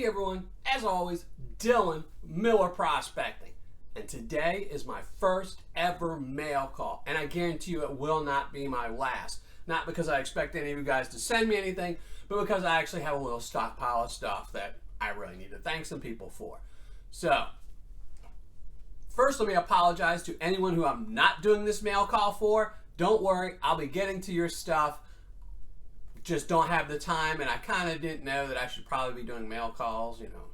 Hey everyone, as always, Dylan, Miller Prospecting. And today is my first ever mail call. And I guarantee you it will not be my last. Not because I expect any of you guys to send me anything, but because I actually have a little stockpile of stuff that I really need to thank some people for. So, first let me apologize to anyone who I'm not doing this mail call for. Don't worry, I'll be getting to your stuff. Just don't have the time, and I kind of didn't know that I should probably be doing mail calls, you know.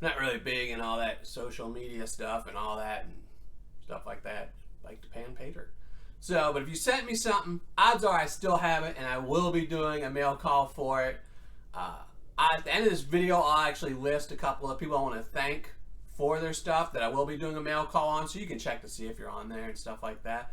Not really big in all that social media stuff and all that and stuff like that. Like to pan Paydirt. So, but if you sent me something, odds are I still have it, and I will be doing a mail call for it. At the end of this video, I'll actually list a couple of people I want to thank for their stuff that I will be doing a mail call on, so you can check to see if you're on there and stuff like that.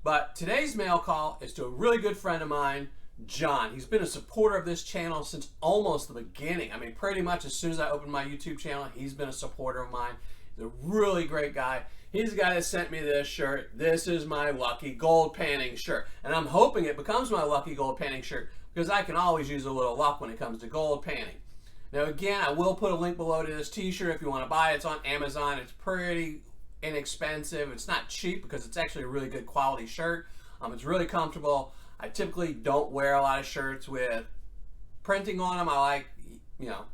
But today's mail call is to a really good friend of mine, John. He's been a supporter of this channel since almost the beginning. I mean, pretty much as soon as I opened my YouTube channel, he's been a supporter of mine. He's a really great guy. He's the guy that sent me this shirt. This is my Lucky Gold Panning shirt. And I'm hoping it becomes my Lucky Gold Panning shirt because I can always use a little luck when it comes to gold panning. Now again, I will put a link below to this t-shirt if you want to buy it. It's on Amazon. It's pretty inexpensive. It's not cheap because it's actually a really good quality shirt. It's really comfortable. I typically don't wear a lot of shirts with printing on them. I like, you know,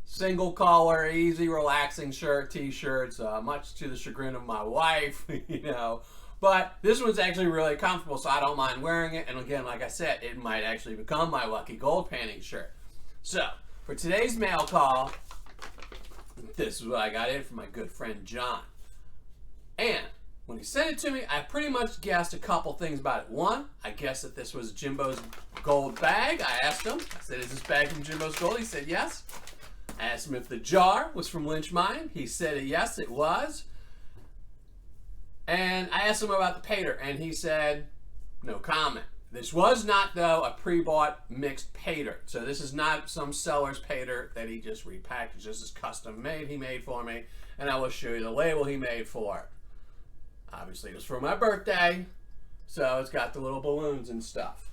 single color, easy, relaxing t-shirts, much to the chagrin of my wife, you know. But this one's actually really comfortable, so I don't mind wearing it. And again, like I said, it might actually become my Lucky Gold Panning shirt. So, for today's mail call, this is what I got in from my good friend John. And when he sent it to me, I pretty much guessed a couple things about it. One, I guessed that this was Jimbo's gold bag. I asked him, I said, is this bag from Jimbo's Gold? He said yes. I asked him if the jar was from Lynch Mine. He said yes, it was. And I asked him about the Paydirt, and he said no comment. This was not, though, a pre-bought mixed Paydirt. So this is not some seller's Paydirt that he just repackaged. This is custom made he made for me, and I will show you the label he made for it. Obviously, it was for my birthday, so it's got the little balloons and stuff.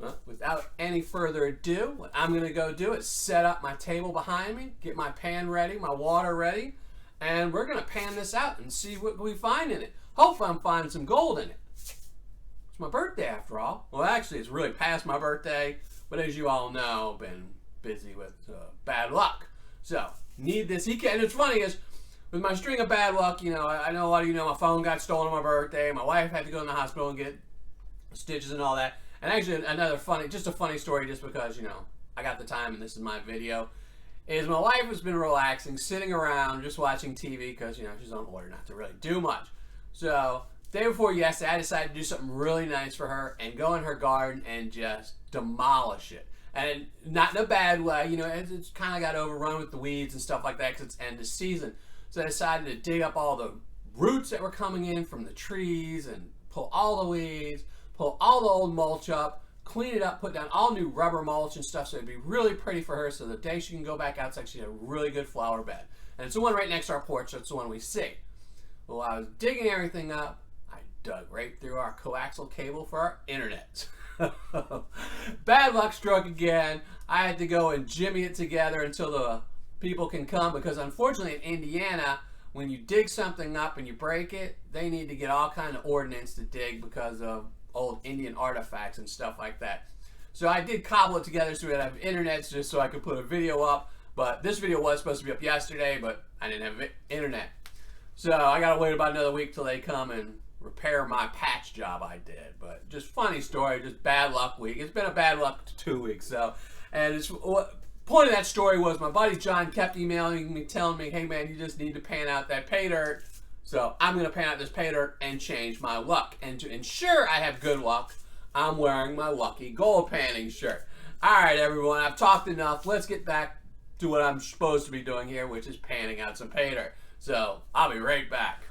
Well, without any further ado, what I'm going to go do is set up my table behind me, get my pan ready, my water ready, and we're going to pan this out and see what we find in it. Hopefully, I'm finding some gold in it. It's my birthday, after all. Well, actually, it's really past my birthday, but as you all know, I've been busy with bad luck. So, need this. And it's funny is, with my string of bad luck, you know, I know a lot of you know my phone got stolen on my birthday. My wife had to go in the hospital and get stitches and all that. And actually, another just a funny story, just because, you know, I got the time and this is my video, is my wife has been relaxing, sitting around, just watching TV because, you know, she's on order not to really do much. So, day before yesterday, I decided to do something really nice for her and go in her garden and just demolish it. And not in a bad way, you know, it's kind of got overrun with the weeds and stuff like that because it's end of season. So I decided to dig up all the roots that were coming in from the trees and pull all the weeds, pull all the old mulch up, clean it up, put down all new rubber mulch and stuff so it'd be really pretty for her so the day she can go back outside she had a really good flower bed. And it's the one right next to our porch, so it's the one we see. Well, I was digging everything up, I dug right through our coaxial cable for our internet. Bad luck struck again. I had to go and jimmy it together until the people can come, because unfortunately in Indiana, when you dig something up and you break it, they need to get all kind of ordnance to dig because of old Indian artifacts and stuff like that. So I did cobble it together so we'd have internet just so I could put a video up, but this video was supposed to be up yesterday, but I didn't have internet. So I gotta wait about another week till they come and repair my patch job I did. But just funny story, just bad luck week. It's been a bad luck 2 weeks, so, and it's point of that story was my buddy John kept emailing me, telling me, hey man, you just need to pan out that Paydirt. So I'm going to pan out this Paydirt and change my luck. And to ensure I have good luck, I'm wearing my Lucky Gold Panning shirt. Alright everyone, I've talked enough. Let's get back to what I'm supposed to be doing here, which is panning out some Paydirt. So I'll be right back.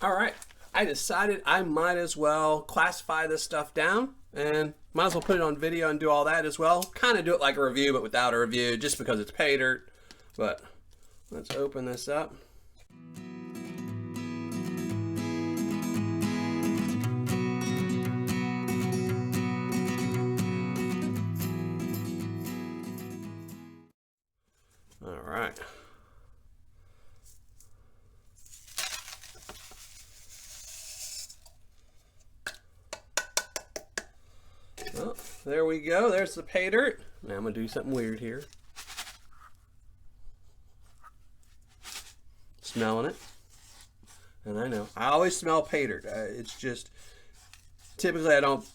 Alright, I decided I might as well classify this stuff down and might as well put it on video and do all that as well. Kind of do it like a review, but without a review, just because it's Paydirt. But let's open this up. All right. Well, there we go. There's the Paydirt. Now I'm going to do something weird here. Smelling it. And I know. I always smell Paydirt. It's just, typically I don't,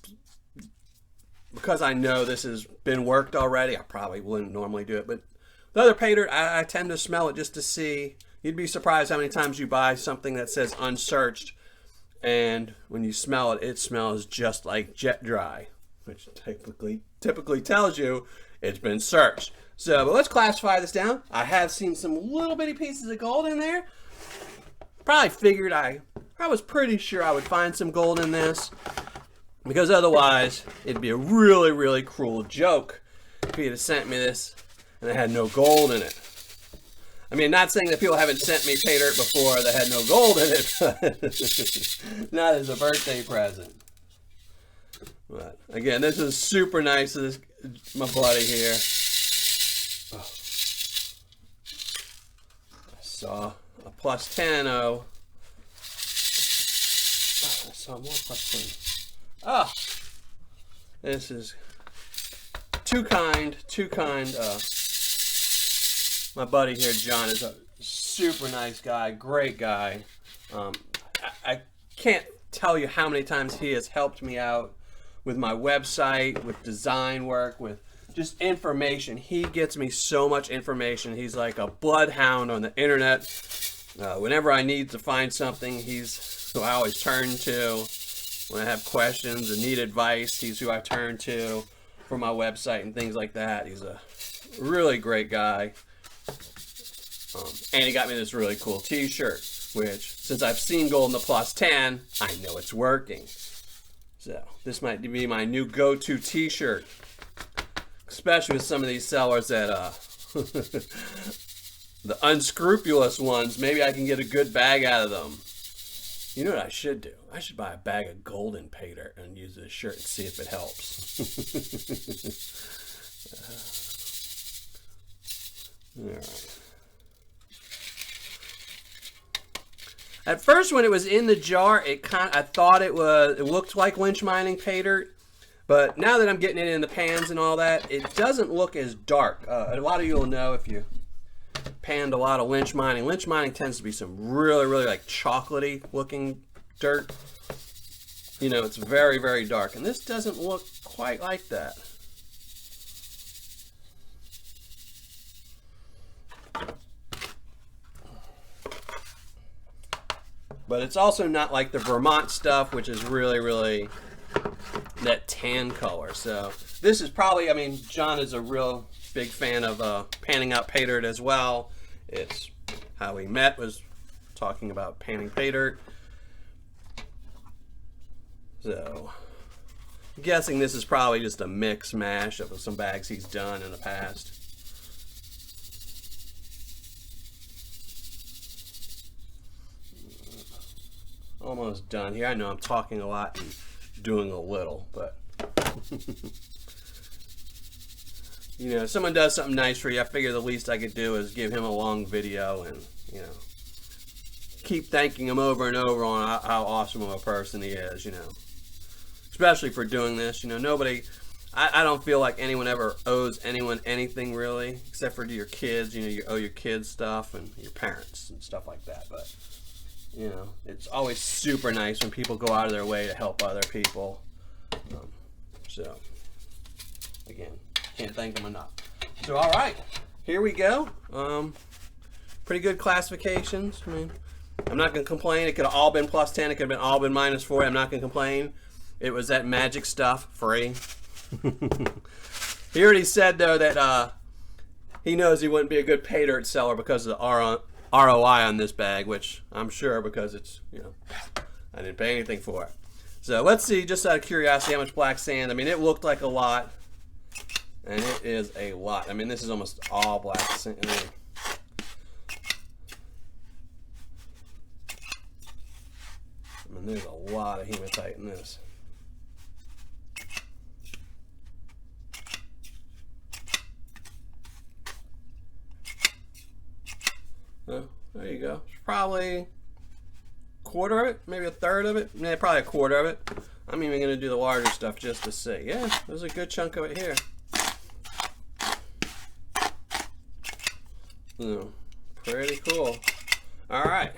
because I know this has been worked already, I probably wouldn't normally do it. But the other Paydirt, I tend to smell it just to see. You'd be surprised how many times you buy something that says unsearched, and when you smell it, it smells just like jet dry, which typically tells you it's been searched. So, but let's classify this down. I have seen some little bitty pieces of gold in there. Probably figured I was pretty sure I would find some gold in this, because otherwise it'd be a really, really cruel joke if you'd have sent me this and it had no gold in it. I mean, not saying that people haven't sent me Paydirt before that had no gold in it, but not as a birthday present. But again, this is super nice. This my buddy here. Oh. I saw a plus 10. I saw more plus 10. Oh, this is too kind. My buddy here, John, is a super nice guy, great guy. I can't tell you how many times he has helped me out with my website, with design work, with just information. He gets me so much information. He's like a bloodhound on the internet. Whenever I need to find something, he's who I always turn to. When I have questions and need advice, he's who I turn to for my website and things like that. He's a really great guy. And he got me this really cool t-shirt, which, since I've seen gold in the plus 10, I know it's working. So this might be my new go-to t-shirt, especially with some of these sellers that the unscrupulous ones. Maybe I can get a good bag out of them. You know what I should do? I should buy a bag of golden Paydirt and use this shirt and see if it helps. All right. At first, when it was in the jar, I thought it looked like lynch mining Paydirt, but now that I'm getting it in the pans and all that, it doesn't look as dark. A lot of you will know if you panned a lot of lynch mining. Lynch mining tends to be some really, really like chocolatey looking dirt. You know, it's very, very dark, and this doesn't look quite like that. But it's also not like the Vermont stuff, which is really, really that tan color. So this is probably, I mean, John is a real big fan of panning out Paydirt as well. It's how we met, was talking about panning Paydirt. So I'm guessing this is probably just a mix mash of some bags he's done in the past. Almost done here. I know I'm talking a lot and doing a little, but you know, if someone does something nice for you, I figure the least I could do is give him a long video and, you know, keep thanking him over and over on how awesome of a person he is, you know. Especially for doing this, you know, nobody, I don't feel like anyone ever owes anyone anything really, except for to your kids. You know, you owe your kids stuff and your parents and stuff like that, but you know, it's always super nice when people go out of their way to help other people. So, again, can't thank them enough. So, all right, here we go. Pretty good classifications. I mean, I'm not going to complain. It could have all been plus 10. It could have been all been minus 4. I'm not going to complain. It was that magic stuff, free. He already said, though, that he knows he wouldn't be a good Paydirt seller because of the ROI on this bag, which I'm sure because it's, you know, I didn't pay anything for it. So let's see, just out of curiosity, how much black sand. I mean, it looked like a lot, and it is a lot. I mean, this is almost all black sand. I mean, there's a lot of hematite in this. There you go. It's probably a quarter of it, maybe a third of it. Yeah, probably a quarter of it. I'm even going to do the larger stuff just to see. Yeah, there's a good chunk of it here. Pretty cool. All right.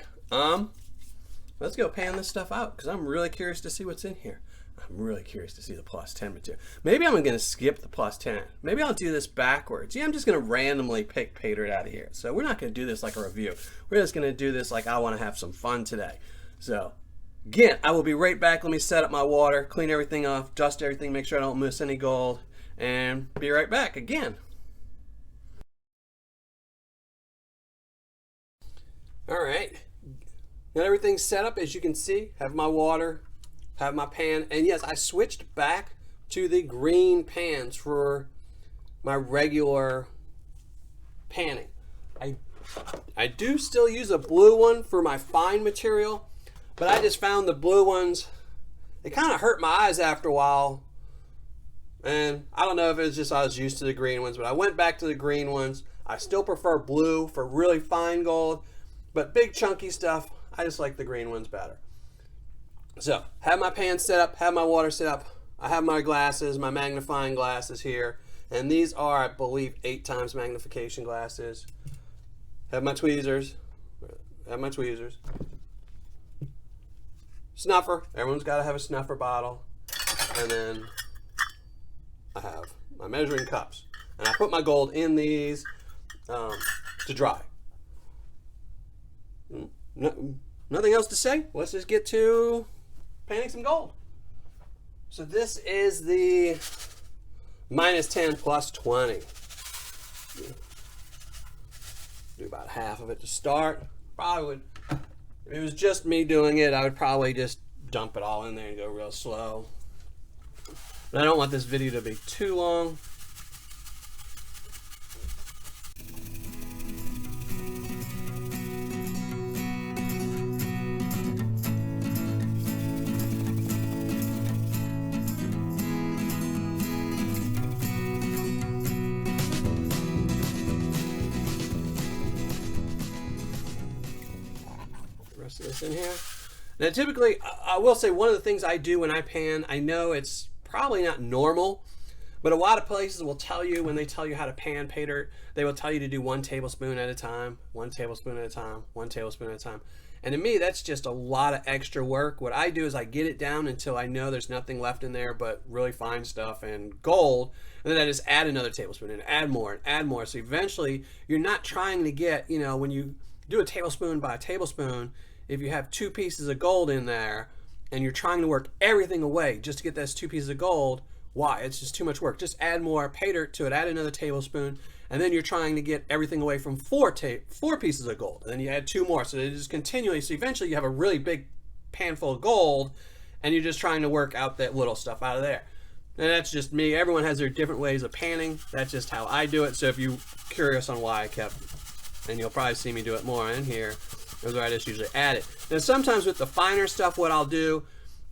Let's go pan this stuff out because I'm really curious to see what's in here. I'm really curious to see the plus 10 material. Maybe I'm going to skip the plus 10. Maybe I'll do this backwards. Yeah, I'm just going to randomly pick Paydirt out of here. So we're not going to do this like a review. We're just going to do this like I want to have some fun today. So again, I will be right back. Let me set up my water, clean everything off, dust everything, make sure I don't miss any gold, and be right back again. All right. Got everything set up, as you can see. Have my water, have my pan, and yes, I switched back to the green pans for my regular panning. I do still use a blue one for my fine material, but I just found the blue ones, they kind of hurt my eyes after a while, and I don't know if it's just I was used to the green ones, but I went back to the green ones. I still prefer blue for really fine gold, but big chunky stuff, I just like the green ones better. So, have my pan set up, have my water set up. I have my glasses, my magnifying glasses here. And these are, I believe, 8 times magnification glasses. Have my tweezers. Have my tweezers. Snuffer. Everyone's got to have a snuffer bottle. And then I have my measuring cups. And I put my gold in these to dry. Nothing else to say. Let's just get to painting some gold. So this is the -10 plus 20. Do about half of it to start. Probably would, if it was just me doing it, I would probably just dump it all in there and go real slow. But I don't want this video to be too long. This in here. Now typically, I will say one of the things I do when I pan, I know it's probably not normal, but a lot of places will tell you, when they tell you how to pan Paydirt, they will tell you to do 1 tablespoon at a time, 1 tablespoon at a time, 1 tablespoon at a time. And to me, that's just a lot of extra work. What I do is I get it down until I know there's nothing left in there but really fine stuff and gold, and then I just add another tablespoon and add more and add more. So eventually, you're not trying to get, you know, when you do a tablespoon by a tablespoon, if you have 2 pieces of gold in there and you're trying to work everything away just to get those 2 pieces of gold, why? It's just too much work. Just add more Paydirt to it, add another tablespoon, and then you're trying to get everything away from 4 pieces of gold. And then you add 2 more. So it is continually, so eventually you have a really big pan full of gold and you're just trying to work out that little stuff out of there. And that's just me. Everyone has their different ways of panning. That's just how I do it. So if you're curious on why I kept, and you'll probably see me do it more in here, is where I just usually add it. Now sometimes with the finer stuff, what I'll do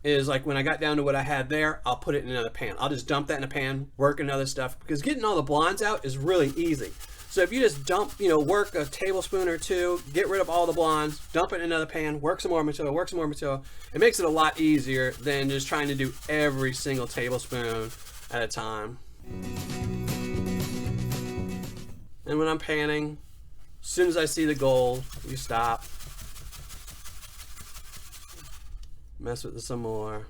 is, like when I got down to what I had there, I'll put it in another pan. I'll just dump that in a pan, work another stuff, because getting all the blondes out is really easy. So if you just dump, you know, work a tablespoon or 2, get rid of all the blondes, dump it in another pan, work some more material, work some more material, it makes it a lot easier than just trying to do every single tablespoon at a time. And when I'm panning, as soon as I see the gold, you stop. Mess with it some more.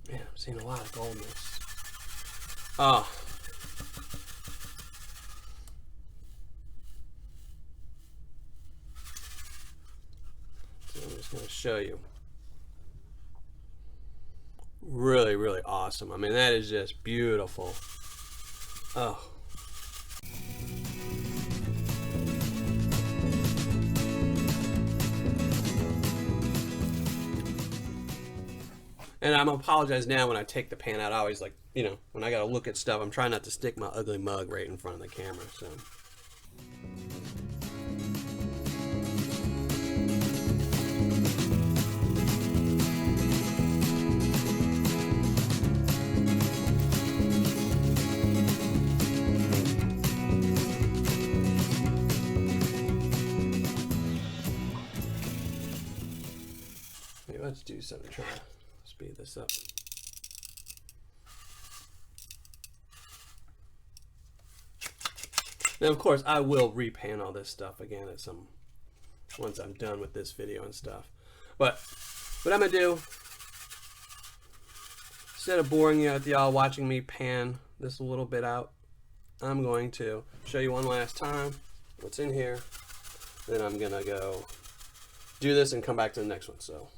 Man, I'm seeing a lot of gold mix. Oh. So I'm just going to show you. Really, really awesome. I mean, that is just beautiful. Oh. And I'm apologize now when I take the pan out. I always, like, you know, when I gotta look at stuff, I'm trying not to stick my ugly mug right in front of the camera. So. something to try to speed this up. Now, of course, I will repan all this stuff again at once I'm done with this video and stuff. But what I'm gonna do, instead of boring you with y'all watching me pan this a little bit out, I'm going to show you one last time what's in here. Then I'm gonna go do this and come back to the next one. So.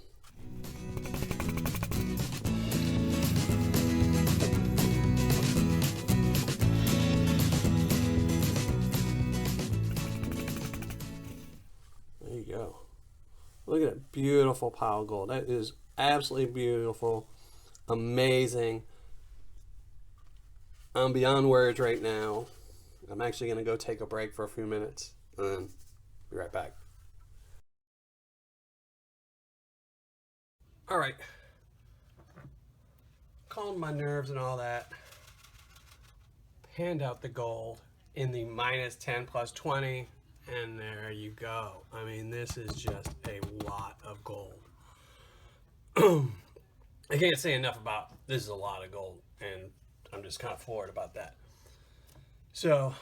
There you go. Look at that beautiful pile of gold. That is absolutely beautiful. Amazing. I'm beyond words right now. I'm actually going to go take a break for a few minutes and then be right back. All right. Calmed my nerves and all that. Panned out the gold in the -10 + 20. And there you go. I mean, this is just a lot of gold. I can't say enough about this is a lot of gold, and I'm just kind of floored about that. So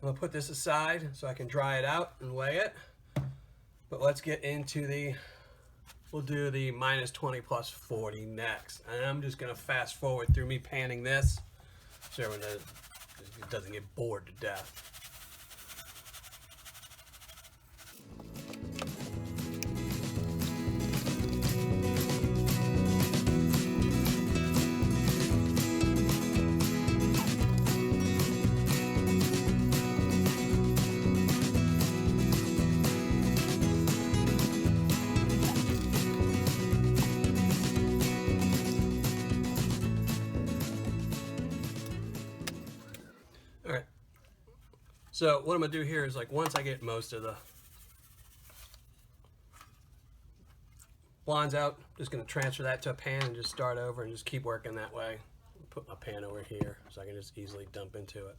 I'm gonna put this aside so I can dry it out and weigh it. But let's get into we'll do the -20 + 40 next. And I'm just gonna fast forward through me panning this so everyone doesn't get bored to death. Alright, so what I'm going to do here is, like, once I get most of the blondes out, just going to transfer that to a pan and just start over and just keep working that way. Put my pan over here so I can just easily dump into it.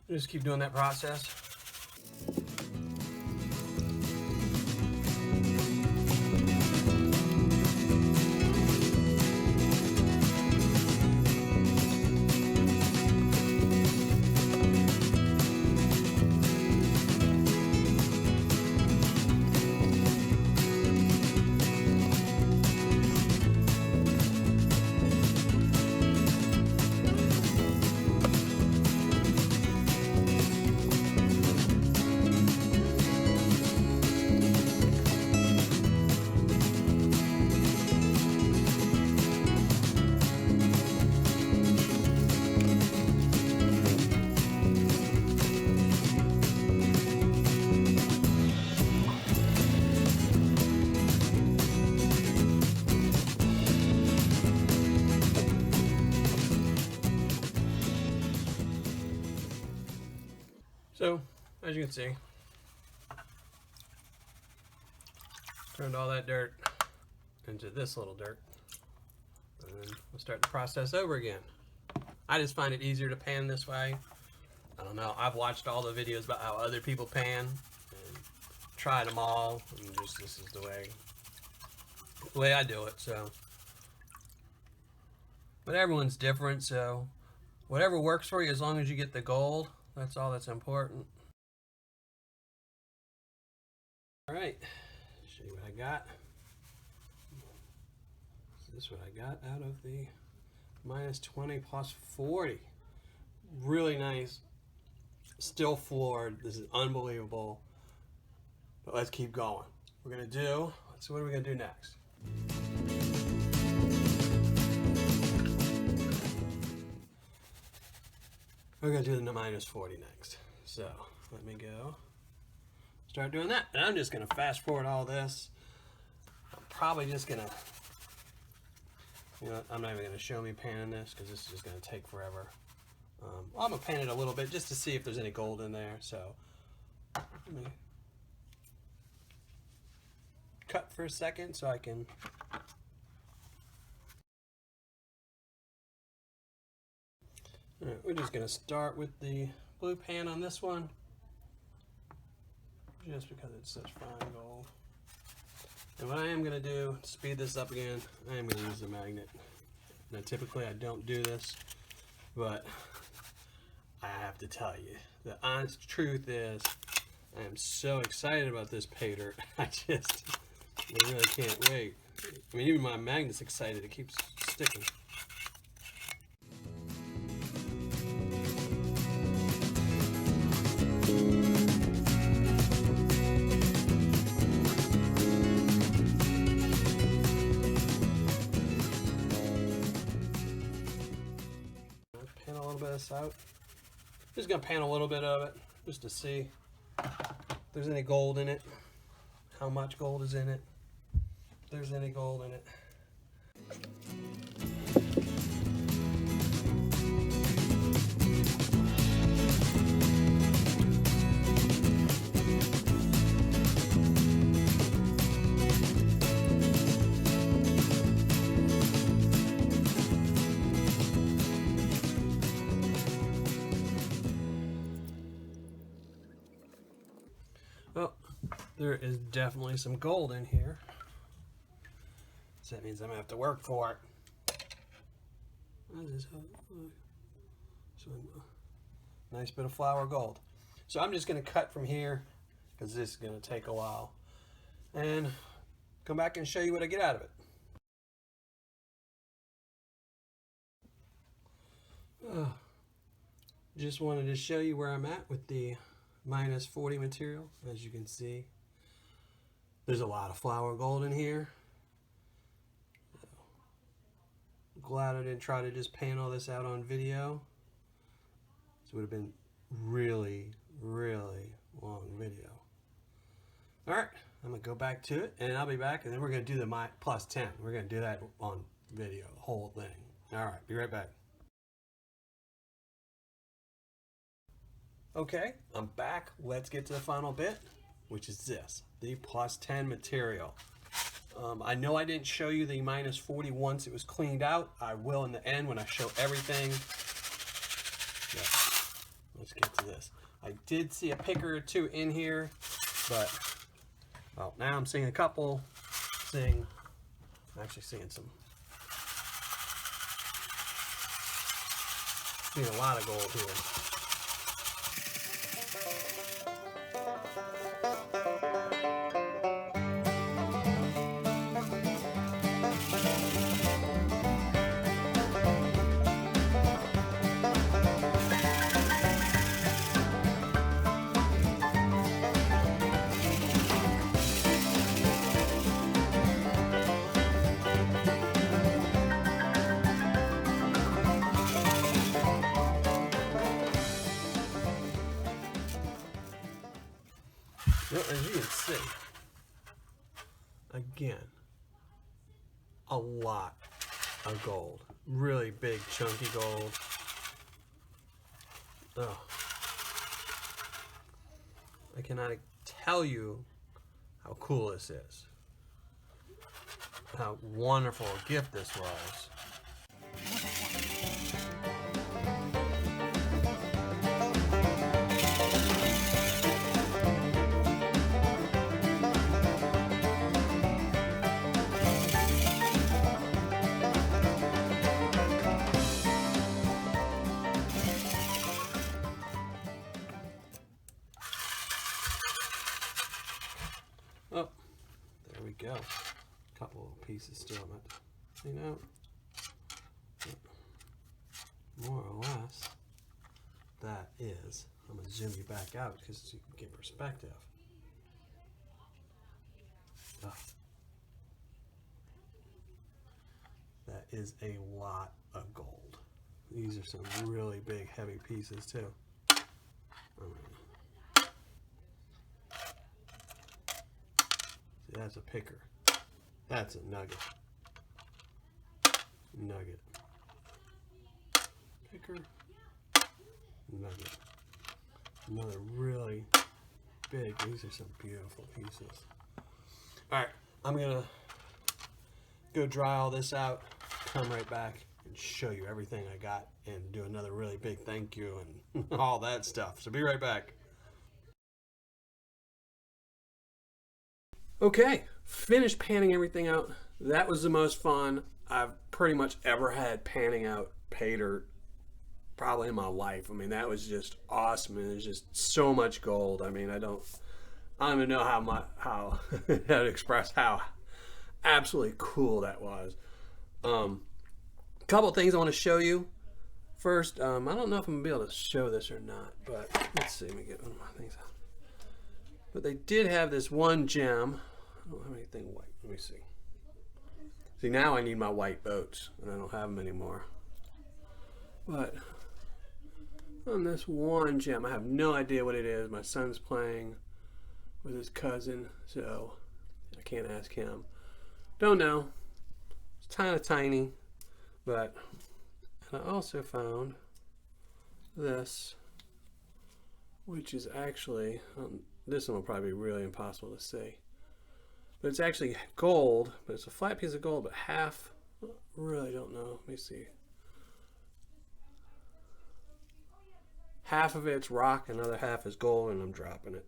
Just keep doing that process. So, as you can see, turned all that dirt into this little dirt, and then we'll start the process over again. I just find it easier to pan this way. I don't know, I've watched all the videos about how other people pan and tried them all, and just this is the way I do it. So, but everyone's different, so whatever works for you, as long as you get the gold, that's all that's important. All right, show you what I got. This is what I got out of the -20 + 40. Really nice. Still floored. This is unbelievable. But let's keep going. We're gonna do. So what are we gonna do next? We're gonna do the -40 next. So let me go start doing that. And I'm just gonna fast forward all this. I'm probably just gonna, you know, I'm not even gonna show me panning this because this is just gonna take forever. I'm gonna pan it a little bit just to see if there's any gold in there. So let me cut for a second so I can. All right, we're just going to start with the blue pan on this one, just because it's such fine gold. And what I am going to do to speed this up again, I am going to use the magnet. Now typically I don't do this, but I have to tell you, the honest truth is I am so excited about this Paydirt. I really can't wait. I mean, even my magnet's excited. It keeps sticking. Pan a little bit of this out. Just gonna pan a little bit of it just to see if there's any gold in it, how much gold is in it, if there's any gold in it. Oh, there is definitely some gold in here. So that means I'm gonna have to work for it. Nice bit of flour gold. So I'm just gonna cut from here because this is gonna take a while, and come back and show you what I get out of it. Just wanted to show you where I'm at with the -40 material. As you can see, there's a lot of flour gold in here. Glad I didn't try to just pan all this out on video. This would have been really long video. All right, I'm gonna go back to it and I'll be back, and then we're gonna do the +10. We're gonna do that on video, the whole thing. All right, be right back. Okay, I'm back. Let's get to the final bit, which is this, the +10 material. I know I didn't show you the -40 once it was cleaned out. I will in the end when I show everything. Yeah. Let's get to this. I did see a picker or two in here, but well, now I'm seeing a couple. I'm actually seeing some. Seeing a lot of gold here. Well, as you can see, again, a lot of gold. Really big, chunky gold. Oh. I cannot tell you how cool this is. How wonderful a gift this was. Oh, there we go. A couple of pieces still, but you know, more or less, that is. I'm gonna zoom you back out because you can get perspective. Oh. That is a lot of gold. These are some really big, heavy pieces too. See, that's a picker. That's a nugget. Nugget. Picker. Nugget. Another really big. These are some beautiful pieces. Alright, I'm gonna go dry all this out, come right back and show you everything I got and do another really big thank you and all that stuff. So be right back. Okay, finished panning everything out. That was the most fun I've pretty much ever had panning out pay dirt probably in my life. I mean, that was just awesome. And there's just so much gold. I mean, I don't even know how to express how absolutely cool that was. Couple things I want to show you. First, I don't know if I'm gonna be able to show this or not, but let's see. Let me get one of my things out. But they did have this one gem. I don't have anything white. Let me see. See, now I need my white boats, and I don't have them anymore. But on this one gem, I have no idea what it is. My son's playing with his cousin, so I can't ask him. Don't know. It's kind of tiny, but I also found this, which is actually, this one will probably be really impossible to see. But it's actually gold, but it's a flat piece of gold, but half, really don't know. Let me see. Half of it's rock, another half is gold, and I'm dropping it.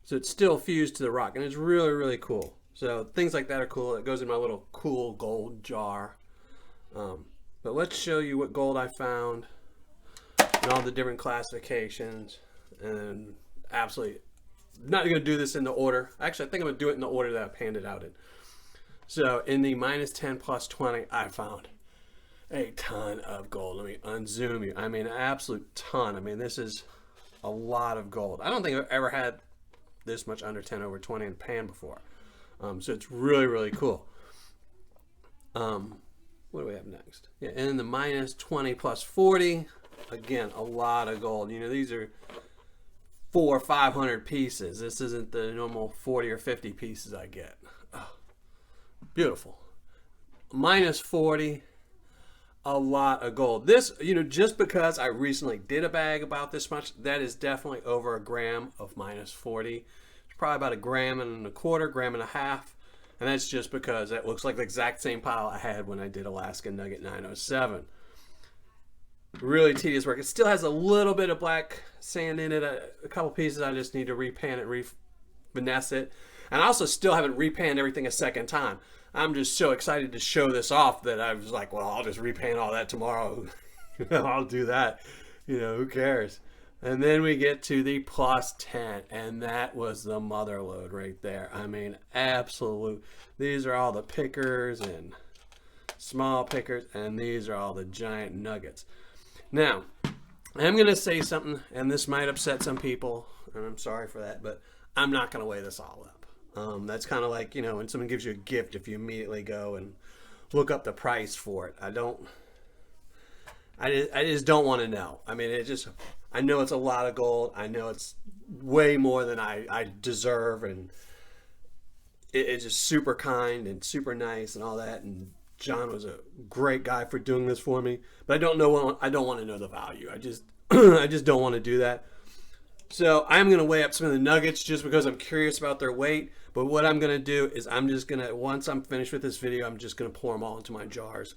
So it's still fused to the rock, and it's really, really cool. So things like that are cool. It goes in my little cool gold jar. But let's show you what gold I found and all the different classifications. And absolutely not going to do this in the order. Actually, I think I'm going to do it in the order that I panned it out in. So in the -10 plus 20, I found a ton of gold. Let me unzoom you. I mean, an absolute ton. I mean, this is a lot of gold. I don't think I've ever had this much under 10 over 20 in pan before. So it's really, really cool. What do we have next? Yeah, and in the -20 plus 40, again, a lot of gold. You know, these are 400 or 500 pieces. This isn't the normal 40 or 50 pieces I get. Oh, beautiful. -40, a lot of gold. This, you know, just because I recently did a bag about this much, that is definitely over a gram of -40. It's probably about 1.25 grams, gram and a half. And that's just because that looks like the exact same pile I had when I did Alaska Nugget 907. Really tedious work. It still has a little bit of black sand in it. A couple pieces I just need to repan it, finesse it. And I also still haven't repanned everything a second time. I'm just so excited to show this off that I was like, well, I'll just repan all that tomorrow. I'll do that. You know, who cares? And then we get to the +10, and that was the mother load right there. I mean, absolute. These are all the pickers and small pickers, and these are all the giant nuggets. Now, I'm going to say something, and this might upset some people, and I'm sorry for that, but I'm not going to weigh this all up. That's kind of like, you know, when someone gives you a gift, if you immediately go and look up the price for it. I just don't want to know. I mean, I know it's a lot of gold. I know it's way more than I deserve, and it's just super kind and super nice and all that. And John was a great guy for doing this for me. But I don't want to know the value. I just don't want to do that. So I'm going to weigh up some of the nuggets just because I'm curious about their weight. But what I'm going to do is I'm just going to, once I'm finished with this video, I'm just going to pour them all into my jars.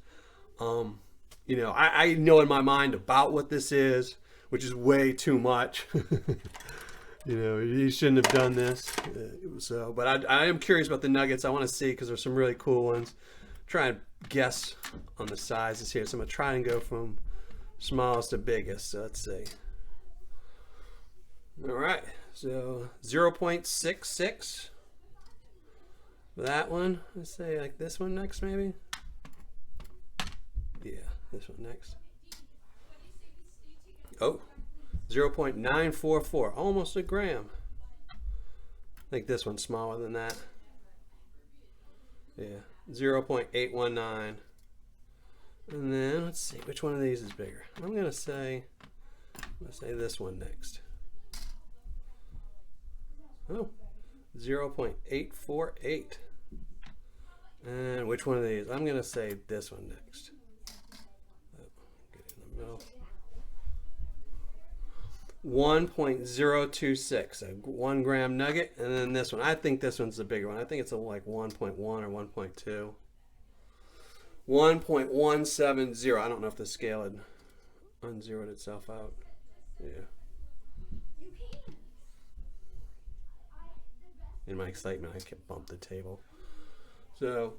You know, I know in my mind about what this is, which is way too much. You know, you shouldn't have done this. But I am curious about the nuggets. I want to see because there's some really cool ones. Try and guess on the sizes here. So I'm going to try and go from smallest to biggest. So let's see. All right. So 0.66. That one. Let's say like this one next maybe. Yeah, this one next. Oh, 0.944, almost a gram. I think this one's smaller than that. Yeah, 0.819. And then let's see which one of these is bigger. I'm gonna say this one next. Oh, 0.848. And which one of these? I'm gonna say this one next. Get in the middle. 1.026, a 1 gram nugget, and then this one. I think this one's the bigger one. I think it's like 1.1 or 1.2. 1.170. I don't know if the scale had unzeroed itself out. Yeah. in my excitement, I can bump the table. So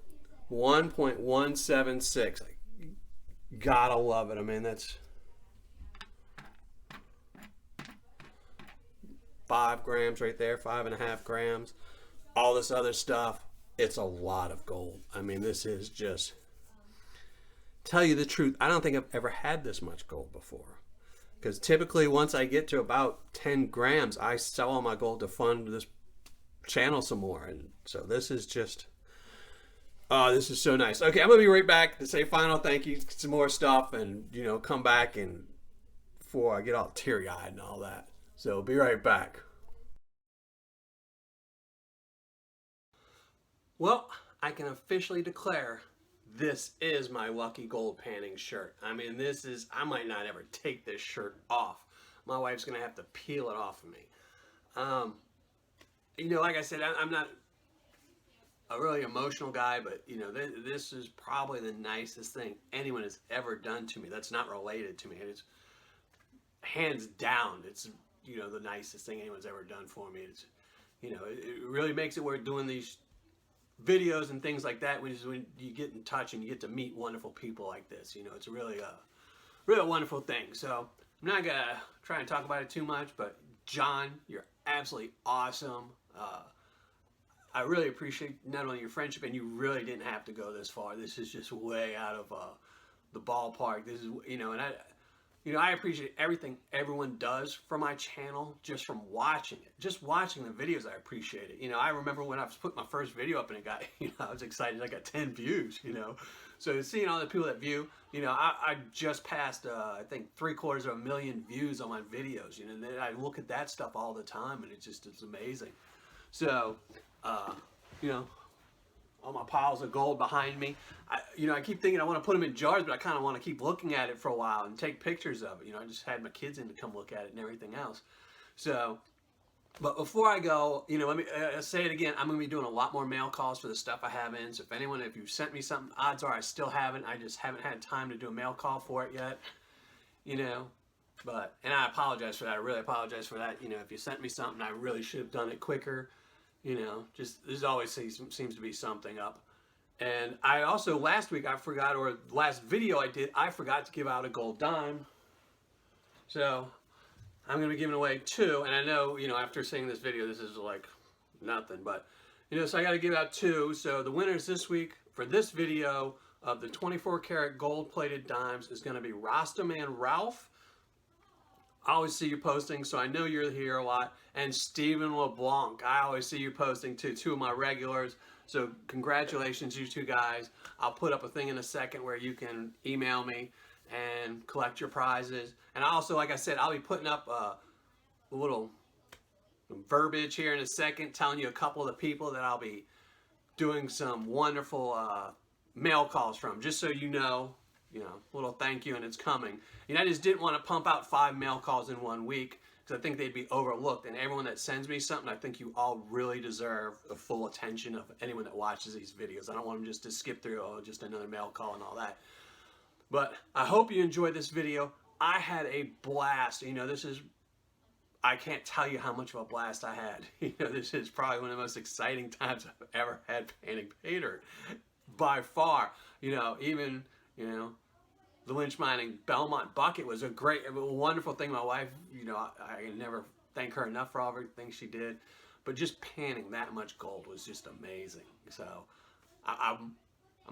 1.176. Gotta love it. I mean, that's 5 grams right there, 5.5 grams. All this other stuff, it's a lot of gold. I mean, this is just, tell you the truth, I don't think I've ever had this much gold before. Because typically once I get to about 10 grams, I sell all my gold to fund this channel some more. And so this is just, oh, this is so nice. Okay, I'm going to be right back to say final thank you, some more stuff, and, you know, come back and before I get all teary-eyed and all that. So be right back. Well, I can officially declare this is my lucky gold panning shirt. I mean, this is, I might not ever take this shirt off. My wife's going to have to peel it off of me. You know, like I said, I'm not a really emotional guy, but, you know, this is probably the nicest thing anyone has ever done to me that's not related to me. It's hands down, it's, you know, the nicest thing anyone's ever done for me. It's, you know, it really makes it worth doing these videos and things like that, which is when you get in touch and you get to meet wonderful people like this. You know, it's really a wonderful thing. So I'm not gonna try and talk about it too much, but John, you're absolutely awesome. I really appreciate not only your friendship, and you really didn't have to go this far. This is just way out of the ballpark. This is, you know, and I appreciate everything everyone does for my channel just from watching it. Just watching the videos, I appreciate it. You know, I remember when I put my first video up and it got, you know, I was excited. I got 10 views, you know. So seeing all the people that view, you know, I just passed, I think 750,000 views on my videos. You know, and I look at that stuff all the time, and it's amazing. So, you know, all my piles of gold behind me. You know, I keep thinking I want to put them in jars, but I kind of want to keep looking at it for a while and take pictures of it. You know, I just had my kids in to come look at it and everything else. So, but before I go, you know, let me say it again. I'm going to be doing a lot more mail calls for the stuff I have in. So if you've sent me something, odds are I still haven't. I just haven't had time to do a mail call for it yet. You know, but, and I apologize for that. I really apologize for that. You know, if you sent me something, I really should have done it quicker. You know, just there's always seems to be something up. And I also, last week I forgot, or last video I did, I forgot to give out a gold dime. So I'm going to be giving away 2. And I know, you know, after seeing this video, this is like nothing. But, you know, so I got to give out 2. So the winners this week for this video of the 24 karat gold plated dimes is going to be Rastaman Ralph. I always see you posting, so I know you're here a lot. And Stephen LeBlanc, I always see you posting too, 2 of my regulars. So congratulations, you 2 guys. I'll put up a thing in a second where you can email me and collect your prizes. And also, like I said, I'll be putting up a little verbiage here in a second, telling you a couple of the people that I'll be doing some wonderful mail calls from, just so you know, a little thank you, and it's coming. You know, I just didn't want to pump out 5 mail calls in 1 week because I think they'd be overlooked. And everyone that sends me something, I think you all really deserve the full attention of anyone that watches these videos. I don't want them just to skip through, oh, just another mail call and all that. But I hope you enjoyed this video. I had a blast. You know, I can't tell you how much of a blast I had. You know, this is probably one of the most exciting times I've ever had painting Paydirt, by far. You know, even, you know, the Lynch Mining Belmont bucket was a wonderful thing. My wife, you know, I can never thank her enough for all everything she did. But just panning that much gold was just amazing. So I'm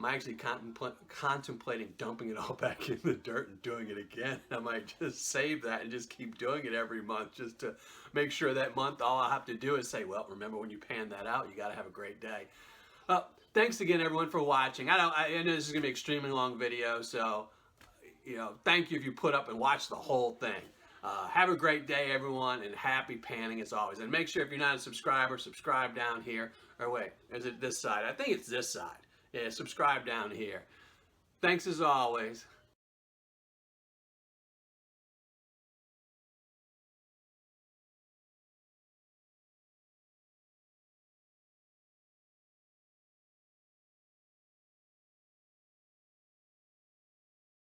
actually contemplating dumping it all back in the dirt and doing it again. I might just save that and just keep doing it every month, just to make sure that month all I have to do is say, well, remember when you pan that out, you got to have a great day. Thanks again, everyone, for watching. I know this is going to be an extremely long video, so, you know, thank you if you put up and watch the whole thing. Have a great day, everyone, and happy panning as always. And make sure, if you're not a subscriber, subscribe down here. Or wait, is it this side? I think it's this side. Yeah, subscribe down here. Thanks as always.